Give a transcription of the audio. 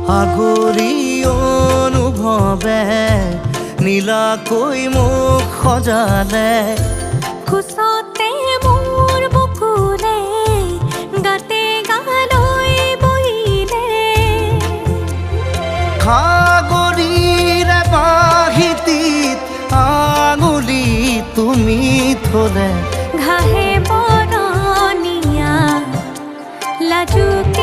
আগৰি অনুভৱে নীলাকৈ মোক সজালে কোচতে মোৰ বুকুৰে গাতে গালৈ বহিলে সাগৰীৰে বাহিতিত আঙুলি তুমি থলে ঘাহে বৰণীয়া লাজুক